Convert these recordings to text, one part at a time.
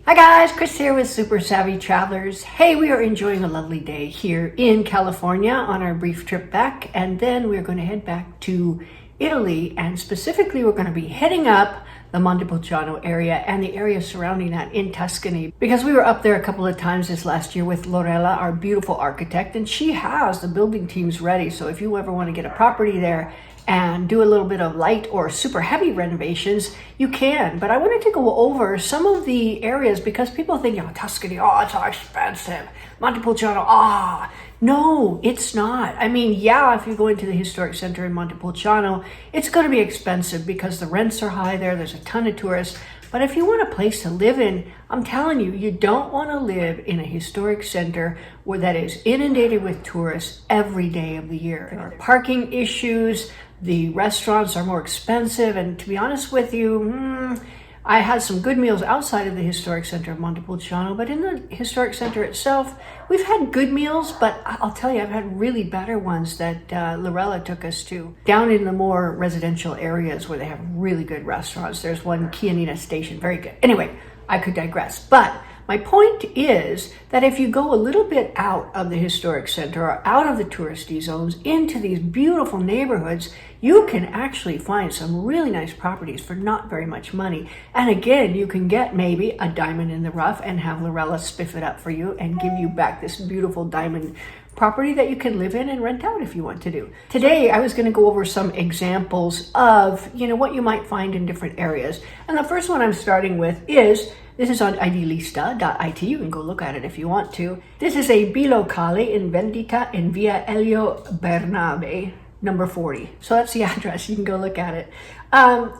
Hi guys, Chris here with Super Savvy Travelers. Hey, we are enjoying a lovely day here in California on our brief trip back, and then we're going to head back to Italy, and specifically we're going to be heading up the Montepulciano area and the area surrounding that in Tuscany, because we were up there a couple of times this last year with Lorella, our beautiful architect, and she has the building teams ready. So if you ever want to get a property there and do a little bit of light or super heavy renovations, you can. But I wanted to go over some of the areas because people think, Tuscany, it's so expensive. Montepulciano, no, it's not. I mean, yeah, if you go into the historic center in Montepulciano, it's going to be expensive because the rents are high there. There's a ton of tourists. But if you want a place to live in, I'm telling you, you don't want to live in a historic center where that is inundated with tourists every day of the year. There are parking issues. The restaurants are more expensive, and to be honest with you, I had some good meals outside of the historic center of Montepulciano, but in the historic center itself, we've had good meals, but I'll tell you, I've had really better ones that Lorella took us to. Down in the more residential areas where they have really good restaurants. There's one, Chianina Station, very good. Anyway, I could digress, but my point is that if you go a little bit out of the historic center or out of the touristy zones into these beautiful neighborhoods, you can actually find some really nice properties for not very much money. And again, you can get maybe a diamond in the rough and have Lorella spiff it up for you and give you back this beautiful diamond property that you can live in and rent out if you want to do. Today, I was going to go over some examples of, what you might find in different areas. And the first one I'm starting with is, this is on idealista.it. You can go look at it if you want to. This is a bilocale in vendita in Via Elio Bernabe, number 40. So that's the address. You can go look at it.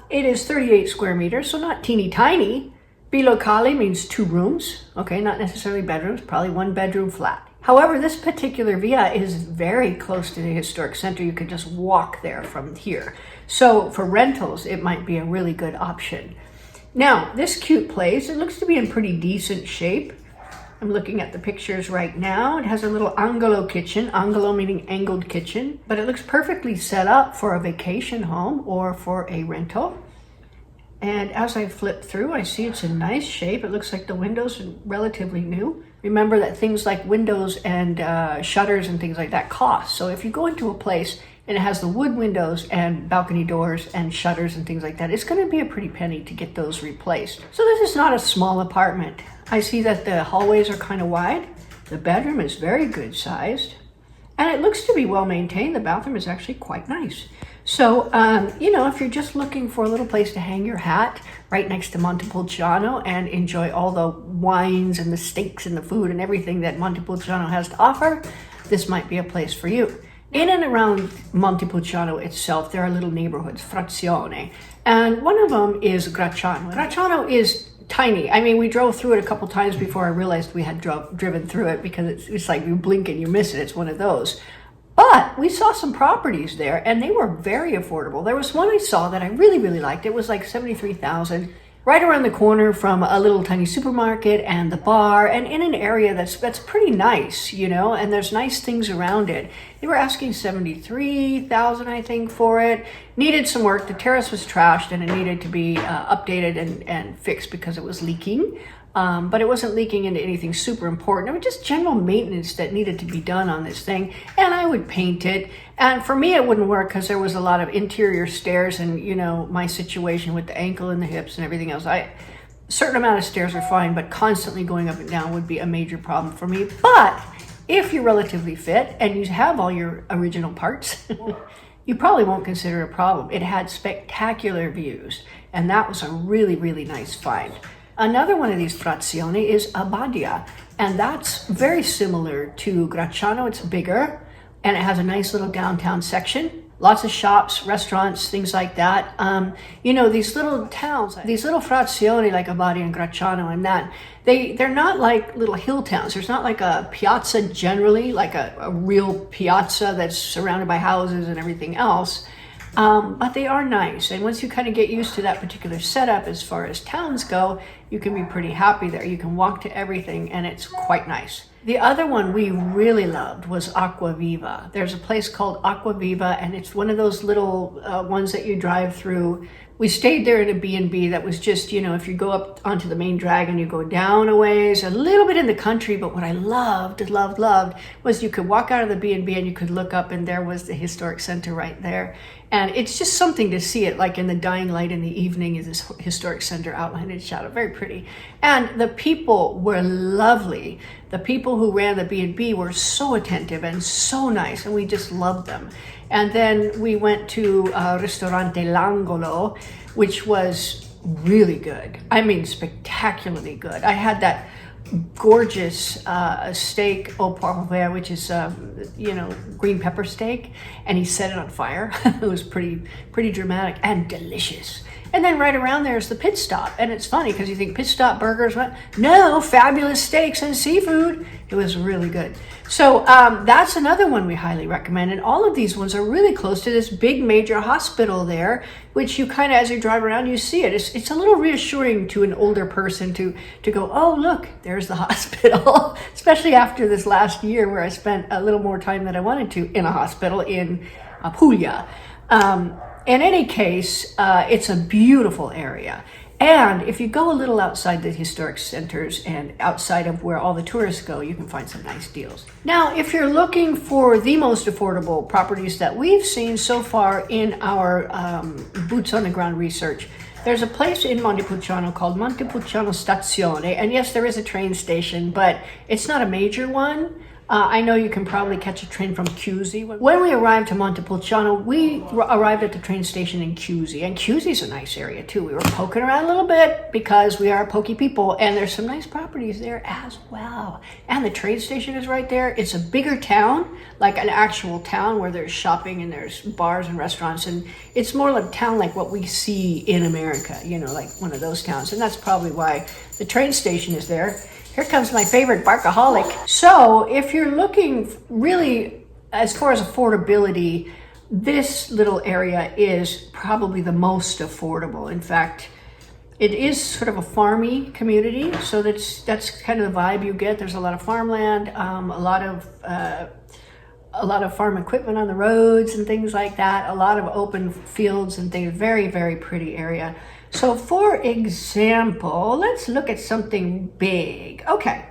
It is 38 square meters, so not teeny tiny. Bilocale means 2 rooms. Okay, not necessarily bedrooms, probably 1 bedroom flat. However, this particular via is very close to the historic center. You could just walk there from here. So for rentals, it might be a really good option. Now, this cute place, it looks to be in pretty decent shape. I'm looking at the pictures right now. It has a little angolo kitchen, angolo meaning angled kitchen, but it looks perfectly set up for a vacation home or for a rental. And as I flip through, I see it's in nice shape. It looks like the windows are relatively new. Remember that things like windows and shutters and things like that cost. So if you go into a place and it has the wood windows and balcony doors and shutters and things like that, it's going to be a pretty penny to get those replaced. So this is not a small apartment. I see that the hallways are kind of wide. The bedroom is very good sized. And it looks to be well maintained. The bathroom is actually quite nice. So, if you're just looking for a little place to hang your hat right next to Montepulciano and enjoy all the wines and the steaks and the food and everything that Montepulciano has to offer, this might be a place for you. In and around Montepulciano itself, there are little neighborhoods, frazione, and one of them is Gracciano. Gracciano is tiny. I mean, we drove through it a couple times before I realized we had driven through it, because it's like you blink and you miss it. It's one of those. But we saw some properties there, and they were very affordable. There was one I saw that I really, really liked. It was like $73,000, right around the corner from a little tiny supermarket and the bar, and in an area that's pretty nice, and there's nice things around it. They were asking $73,000, I think, for it. Needed some work. The terrace was trashed, and it needed to be updated and fixed because it was leaking. But it wasn't leaking into anything super important. It was just general maintenance that needed to be done on this thing. And I would paint it. And for me, it wouldn't work because there was a lot of interior stairs and, my situation with the ankle and the hips and everything else. A certain amount of stairs are fine, but constantly going up and down would be a major problem for me. But if you're relatively fit and you have all your original parts, you probably won't consider it a problem. It had spectacular views, and that was a really, really nice find. Another one of these frazioni is Abbadia, and that's very similar to Gracciano. It's bigger, and it has a nice little downtown section. Lots of shops, restaurants, things like that. These little towns, these little frazioni like Abbadia and Gracciano and that, they're not like little hill towns. There's not like a piazza generally, like a real piazza that's surrounded by houses and everything else. But they are nice. And once you kind of get used to that particular setup as far as towns go, you can be pretty happy there. You can walk to everything, and it's quite nice. The other one we really loved was Acquaviva. There's a place called Acquaviva, and it's one of those little ones that you drive through. We stayed there in a B&B that was just, you know, if you go up onto the main drag and you go down a ways, a little bit in the country, but what I loved was you could walk out of the B&B and you could look up and there was the historic center right there. And it's just something to see it, like in the dying light in the evening is this historic center outlined in shadow, very pretty. And the people were lovely. The people who ran the B&B were so attentive and so nice, and we just loved them. And then we went to Ristorante L'Angolo, which was really good. I mean, spectacularly good. I had that gorgeous steak au poivre, which is you know, green pepper steak, and he set it on fire. It was pretty dramatic and delicious. And then right around there is the pit stop, and it's funny because you think pit stop burgers, what? No, fabulous steaks and seafood. It was really good. So that's another one we highly recommend, and all of these ones are really close to this big major hospital there, which you kind of, as you drive around, you see it. It's a little reassuring to an older person to go, oh look, there's the hospital. Especially after this last year where I spent a little more time than I wanted to in a hospital in Puglia. In any case, it's a beautiful area. And if you go a little outside the historic centers and outside of where all the tourists go, you can find some nice deals. Now, if you're looking for the most affordable properties that we've seen so far in our boots on the ground research, there's a place in Montepulciano called Montepulciano Stazione. And yes, there is a train station, but it's not a major one. I know you can probably catch a train from Chiusi. When we arrived to Montepulciano, we arrived at the train station in Chiusi, and Chiusi's a nice area too. We were poking around a little bit because we are pokey people, and there's some nice properties there as well. And the train station is right there. It's a bigger town, like an actual town where there's shopping and there's bars and restaurants, and it's more like a town like what we see in America, you know, like one of those towns. And that's probably why the train station is there. Here comes my favorite barkaholic. So if you're looking really as far as affordability, this little area is probably the most affordable. In fact, it is sort of a farmy community, so that's kind of the vibe you get. There's a lot of farmland, a lot of farm equipment on the roads and things like that, a lot of open fields and things. Very, very pretty area. So for example, let's look at something big. Okay,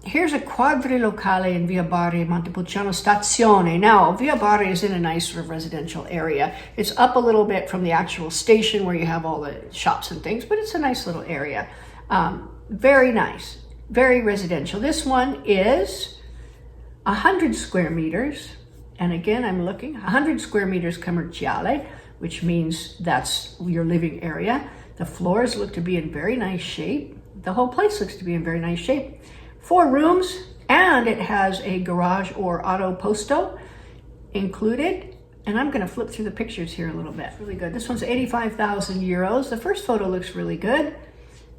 here's a quadrilocale in Via Barri, Montepulciano Stazione. Now, Via Barri is in a nice sort of residential area. It's up a little bit from the actual station where you have all the shops and things, but it's a nice little area. Very nice, very residential. This one is 100 square meters. And again, I'm looking, 100 square meters commerciale, which means that's your living area. The floors look to be in very nice shape. The whole place looks to be in very nice shape. 4 rooms, and it has a garage or auto posto included. And I'm gonna flip through the pictures here a little bit. Really good. This one's 85,000 euros. The first photo looks really good.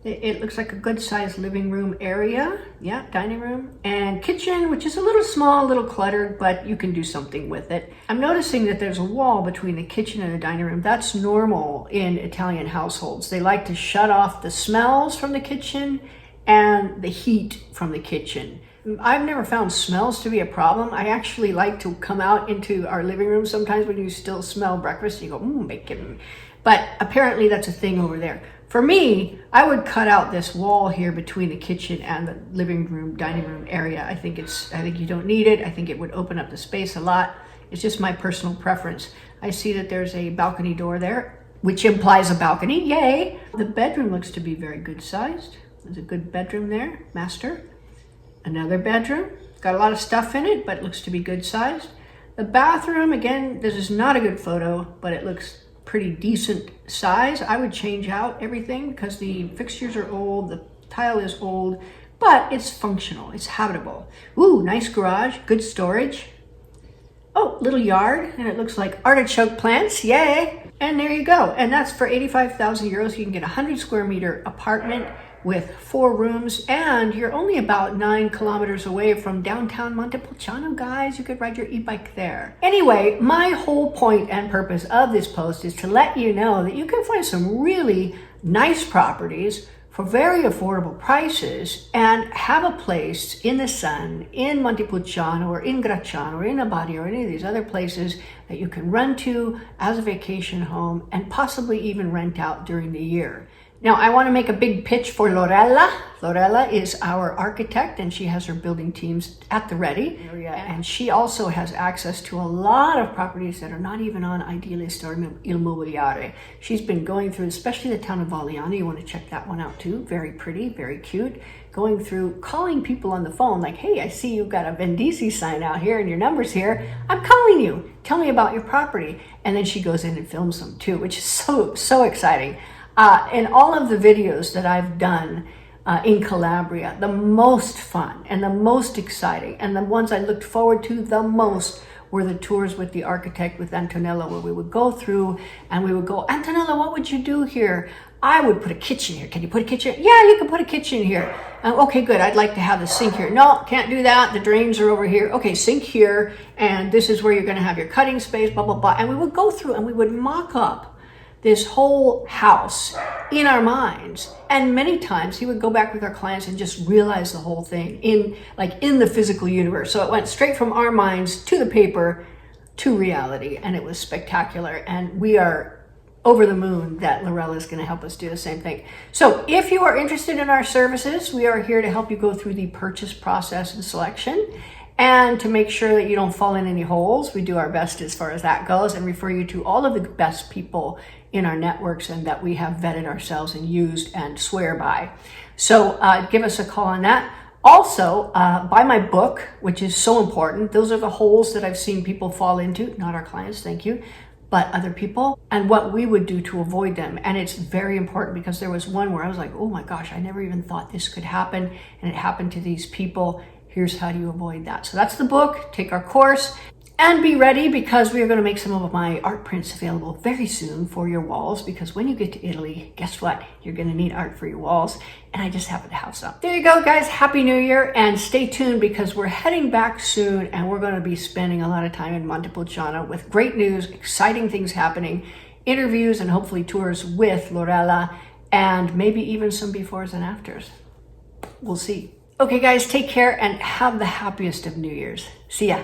It looks like a good sized living room area. Yeah, dining room and kitchen, which is a little small, a little cluttered, but you can do something with it. I'm noticing that there's a wall between the kitchen and the dining room. That's normal in Italian households. They like to shut off the smells from the kitchen and the heat from the kitchen. I've never found smells to be a problem. I actually like to come out into our living room sometimes when you still smell breakfast. You go, bacon. But apparently that's a thing over there. For me, I would cut out this wall here between the kitchen and the living room, dining room area. I think you don't need it. I think it would open up the space a lot. It's just my personal preference. I see that there's a balcony door there, which implies a balcony. Yay! The bedroom looks to be very good sized. There's a good bedroom there, master. Another bedroom. Got a lot of stuff in it, but it looks to be good sized. The bathroom, again, this is not a good photo, but it looks pretty decent size. I would change out everything because the fixtures are old, the tile is old, but it's functional, it's habitable. Ooh, nice garage, good storage. Oh, little yard, and it looks like artichoke plants, yay! And there you go. And that's for 85,000 euros. You can get a 100 square meter apartment with 4 rooms, and you're only about 9 kilometers away from downtown Montepulciano, guys. You could ride your e-bike there. Anyway, my whole point and purpose of this post is to let you know that you can find some really nice properties for very affordable prices and have a place in the sun in Montepulciano or in Gracciano or in Abbadia or any of these other places that you can run to as a vacation home and possibly even rent out during the year. Now, I want to make a big pitch for Lorella. Lorella is our architect and she has her building teams at the ready. And she also has access to a lot of properties that are not even on Idealist or Immobiliare. She's been going through, especially the town of Valiano. You want to check that one out too. Very pretty, very cute. Going through, calling people on the phone like, hey, I see you've got a Vendici sign out here and your number's here. I'm calling you. Tell me about your property. And then she goes in and films them too, which is so exciting. In all of the videos that I've done in Calabria, the most fun and the most exciting and the ones I looked forward to the most were the tours with the architect, with Antonella, where we would go through and we would go, Antonella, what would you do here? I would put a kitchen here. Can you put a kitchen? Yeah, you can put a kitchen here. Okay, good. I'd like to have the sink here. No, can't do that. The drains are over here. Okay, sink here. And this is where you're going to have your cutting space, blah, blah, blah. And we would go through and we would mock up this whole house in our minds. And many times he would go back with our clients and just realize the whole thing in the physical universe. So it went straight from our minds to the paper to reality, and it was spectacular. And we are over the moon that Lorella is going to help us do the same thing. So if you are interested in our services, we are here to help you go through the purchase process and selection. And to make sure that you don't fall in any holes, we do our best as far as that goes and refer you to all of the best people in our networks and that we have vetted ourselves and used and swear by. So give us a call on that. Also, buy my book, which is so important. Those are the holes that I've seen people fall into, not our clients, thank you, but other people, and what we would do to avoid them. And it's very important because there was one where I was like, oh my gosh, I never even thought this could happen, and it happened to these people. Here's how do you avoid that. So that's the book. Take our course and be ready because we are going to make some of my art prints available very soon for your walls, because when you get to Italy, guess what? You're going to need art for your walls. And I just happen to have some. There you go, guys. Happy New Year, and stay tuned because we're heading back soon and we're going to be spending a lot of time in Montepulciano with great news, exciting things happening, interviews, and hopefully tours with Lorella, and maybe even some befores and afters. We'll see. Okay, guys, take care and have the happiest of New Year's. See ya.